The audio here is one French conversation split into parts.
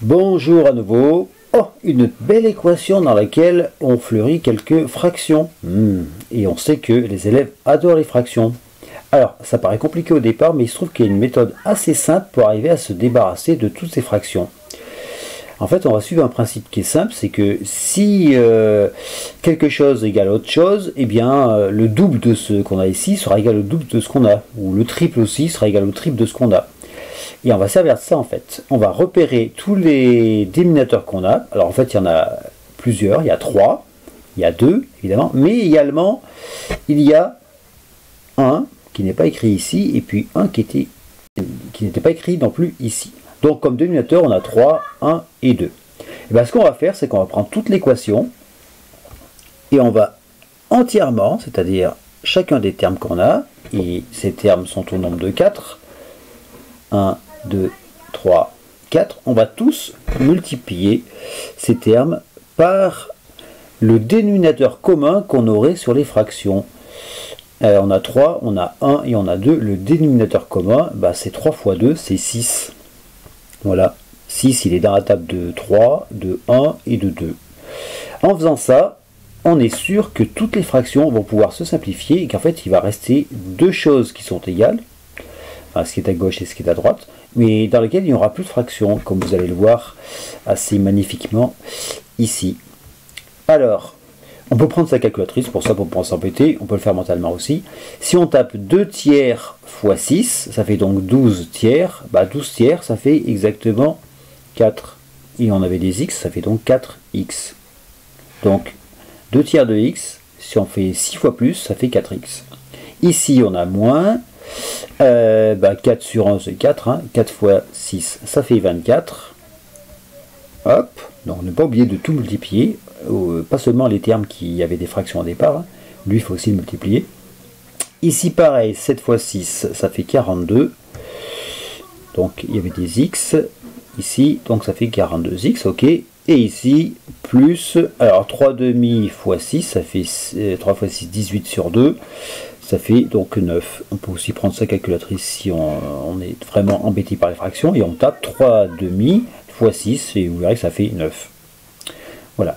Bonjour à nouveau. Oh, une belle équation dans laquelle on fleurit quelques fractions. Et on sait que les élèves adorent les fractions. Alors, ça paraît compliqué au départ, mais il se trouve qu'il y a une méthode assez simple pour arriver à se débarrasser de toutes ces fractions. En fait, on va suivre un principe qui est simple, c'est que si quelque chose égale autre chose, eh bien, le double de ce qu'on a ici sera égal au double de ce qu'on a, ou le triple aussi sera égal au triple de ce qu'on a. Et on va servir de ça en fait. On va repérer tous les dénominateurs qu'on a. Alors en fait, il y en a plusieurs, il y a 3, il y a 2 évidemment, mais également il y a un qui n'est pas écrit ici, et puis un qui n'était pas écrit non plus ici. Donc comme dénominateur, on a 3, 1 et 2. Et bien, ce qu'on va faire, c'est qu'on va prendre toute l'équation, et on va entièrement, c'est-à-dire chacun des termes qu'on a, et ces termes sont au nombre de 4, 1, 2, 3, 4, on va tous multiplier ces termes par le dénominateur commun qu'on aurait sur les fractions. On a 3, on a 1 et on a 2. Le dénominateur commun, c'est 3 fois 2, c'est 6. Voilà, 6 il est dans la table de 3, de 1 et de 2. En faisant ça, on est sûr que toutes les fractions vont pouvoir se simplifier et qu'en fait il va rester deux choses qui sont égales. Enfin, ce qui est à gauche et ce qui est à droite, mais dans lequel il n'y aura plus de fractions, comme vous allez le voir assez magnifiquement ici. Alors, on peut prendre sa calculatrice, pour ça, pour ne pas s'embêter, on peut le faire mentalement aussi. Si on tape 2 tiers fois 6, ça fait donc 12 tiers, 12 tiers, ça fait exactement 4. Et on avait des x, ça fait donc 4x. Donc, 2 tiers de x, si on fait 6 fois plus, ça fait 4x. Ici, on a moins. 4 sur 1 c'est 4, 4 fois 6 ça fait 24. Hop, donc ne pas oublier de tout multiplier, pas seulement les termes qui avaient des fractions au départ, lui il faut aussi le multiplier. Ici pareil, 7 fois 6 ça fait 42, donc il y avait des x ici, donc ça fait 42x, ok. Et ici plus, alors 3 demi fois 6 ça fait 3 fois 6 18 sur 2, ça fait donc 9. On peut aussi prendre sa calculatrice si on est vraiment embêté par les fractions, et on tape 3 demi fois 6 et vous verrez que ça fait 9. Voilà.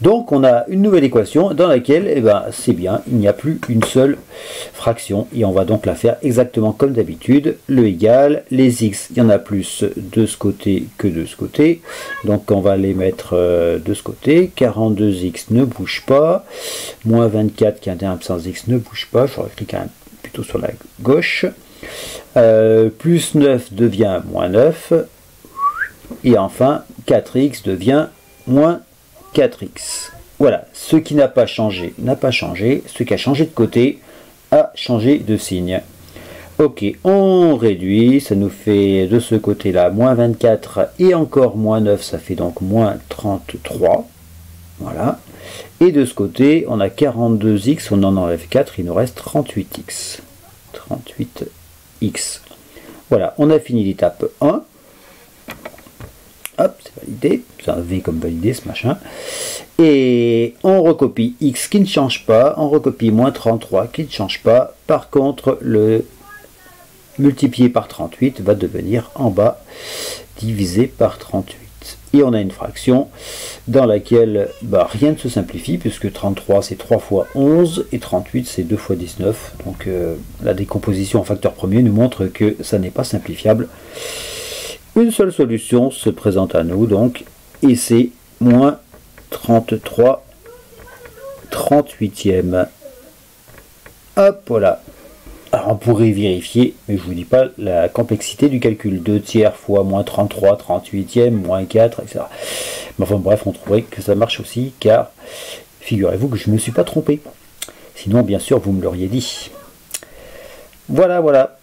Donc on a une nouvelle équation dans laquelle, c'est bien, il n'y a plus une seule fraction, et on va donc la faire exactement comme d'habitude. Le égal, les x, il y en a plus de ce côté que de ce côté, donc on va les mettre de ce côté. 42x ne bouge pas, moins 24 qui est un absence x ne bouge pas, j'aurais écrit quand même plutôt sur la gauche, plus 9 devient moins 9, et enfin 4x devient moins 4x. Voilà, ce qui n'a pas changé n'a pas changé, ce qui a changé de côté a changé de signe. Ok, on réduit, ça nous fait de ce côté-là moins 24 et encore moins 9, ça fait donc moins 33. Voilà. Et de ce côté, on a 42x, on en enlève 4, il nous reste 38x. 38x. Voilà, on a fini l'étape 1. Hop, c'est validé, c'est un V comme validé ce machin. Et on recopie x qui ne change pas, on recopie moins 33 qui ne change pas. Par contre, le multiplié par 38 va devenir en bas divisé par 38. Et on a une fraction dans laquelle rien ne se simplifie, puisque 33 c'est 3 fois 11 et 38 c'est 2 fois 19. Donc la décomposition en facteur premier nous montre que ça n'est pas simplifiable. Une seule solution se présente à nous, donc, et c'est moins 33 38e. Hop, voilà. Alors on pourrait vérifier, mais je ne vous dis pas la complexité du calcul. 2 tiers fois moins 33 38e, moins 4, etc. Mais enfin bref, on trouverait que ça marche aussi, car figurez-vous que je ne me suis pas trompé. Sinon, bien sûr, vous me l'auriez dit. Voilà, voilà.